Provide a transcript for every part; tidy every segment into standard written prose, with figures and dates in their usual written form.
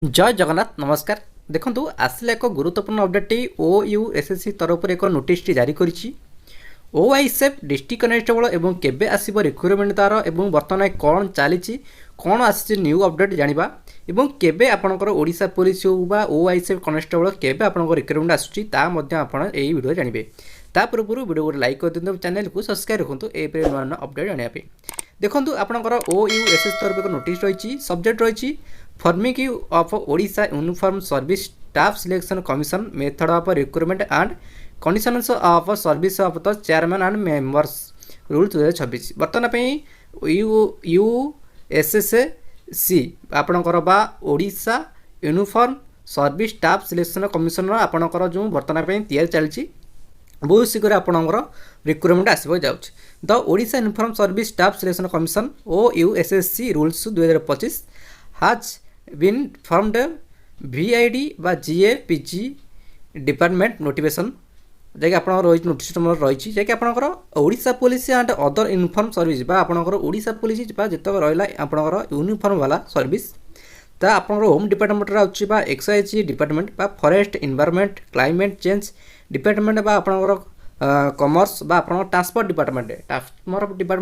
जय जगन्नाथ नमस्कार। देखंतु आसले एक गुरुत्वपूर्ण अपडेट OUSSC तरफ एक नोटिस जारी करिछि। OISF डिस्ट्रिक्ट कनेस्टेबल एवं केबे आसीबो रिक्रुटमेंट तार एवं वर्तमान कोन चलीछि कोन आसी न्यू अपडेट जानिबा एवं केबे आपनकर ओडिसा पुलिस हो बा OISF कनेस्टेबल केबे आपनकर रिक्रुटमेंट आसुछि ता मध्ये आपण एई वीडियो जानिबे। ता पूर्व वीडियो को लाइक कर दिंतु, चैनल को सब्सक्राइब रखंतु ए पे नवा अपडेट जानिबा पे। देखंतु आपनकर OUSS तरफ एक नोटिस रहिछि, सब्जेक्ट रहिछि forming of Odisha uniform service staff selection commission method of recruitment and conditions of service of the chairman and members rule 2026 बर्तमान पे USSC आपणकर बा Odisha uniform service staff selection commission आपणकर जो बर्तमान पे तैयारी चलती बहुत शीघ्र आपणकर रिक्रुटमेंट आसब जाऊँच। The Odisha uniform service staff selection commission OUSSC रूल्स 2025 has been formed VID बा GAPG डिपार्टमेंट नोटिफिकेशन जैसे आप नोटिस रही जैसे आपंकर Odisha police and other uniform service बा आपंकर ओडिशा पुलिस जितक रहा आपंकर यूनिफॉर्म वाला सर्विस ता आपंकर होम डिपार्टमेंट अच्छी बा एक्साइज डिपार्टमेंट बा forest environment climate change department बा आपंकर कॉमर्स बा आपंकर ट्रांसपोर्ट डिपार्टमेंट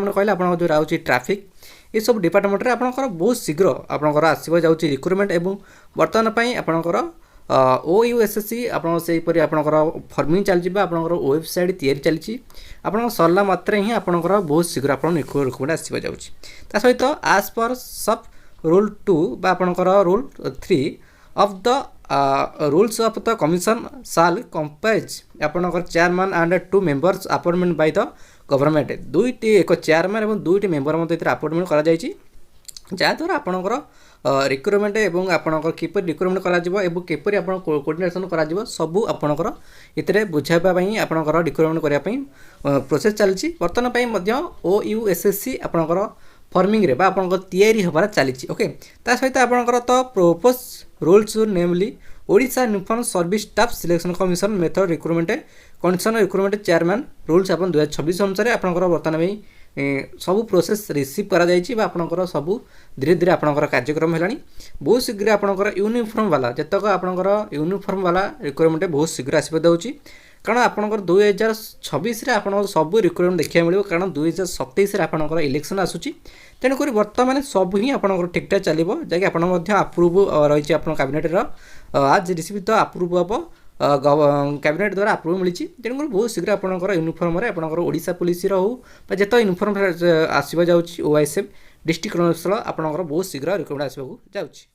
कहले आपंकर जो रही ट्रैफिक ये सब डिपार्टमेंट रे आपंकर बहुत शीघ्र आपंकर आसब जाऊँगी रिक्रुटमेंट एवं बर्तमान पे आपंकर OUSSC आपन से परि आपंकर फॉर्मिंग चलछि बा आपंकर वेबसाइट तैयारी चलछि आपन सरला मात्रे ही आपंकर बहुत शीघ्र आपन रिक्रुटमेंट आसब जाऊँगी। ता सहित एज पर सब रूल 2 बा आपंकर rule 3 of the rules of the commission shall comprise आपंकर chairman and 2 members appointment by the government दुईटी एक चेयरमैन और दुईटी मेंबर मध्य अपॉइंटमेंट करा जायछि जहाँद्वारा आपणकर रिक्रुटमेंट एवं आपणकर किपर रिक्रुटमेंट करा किपर आप कोऑर्डिनेशन करा सबू आपणकर इतरे बुझाइबा पई आपणकर रिक्रुटमेंट करिया पई प्रोसेस चलछि। वर्तमान पई मध्य OUSSC आपणकर फॉर्मिंग रे बा आपणकर तैयारी होबार चलीछि। ओके ता सहित आपणकर तो propose rules namely Odisha uniform service staff selection commission method recruitment condition recruitment chairman rules अपन 2026 अनुसार आपणकर वर्तमान में सबू प्रोसेस रिसीव करा जायछि बा आपणकर सबू धीरे धीरे आपणकर कार्यक्रम हेलानी बहुत शीघ्र आपणकर यूनिफॉर्म वाला जतक आपणकर यूनिफॉर्म वाला रिक्रुटमेंट बहुत शीघ्र आसब दउछि कारण आपणकर 2026 रे आपणकर सबू रिक्रुटमेंट देखिया मिलिबो कारण 2027 रे आपणकर इलेक्शन आसुछि तेणुक बर्तमान सब ही आपणकर ठीक ठाक चलिबो जैसे आपण मध्य अप्रूव रही आपन कैबिनेट रो आज receive the approve of cabinet द्वारा अप्रूव मिली तेणुकर बहुत शीघ्र आपंकर यूनिफॉर्म रे आपंकर ओडिशा पुलिस हो जित यूनिफॉर्म आसब जाऊँगी OISF डिस्ट्रिक्ट कनेस्टेबल आपंकर बहुत शीघ्र रिक्रुटमेंट आसबाक जाऊँगी।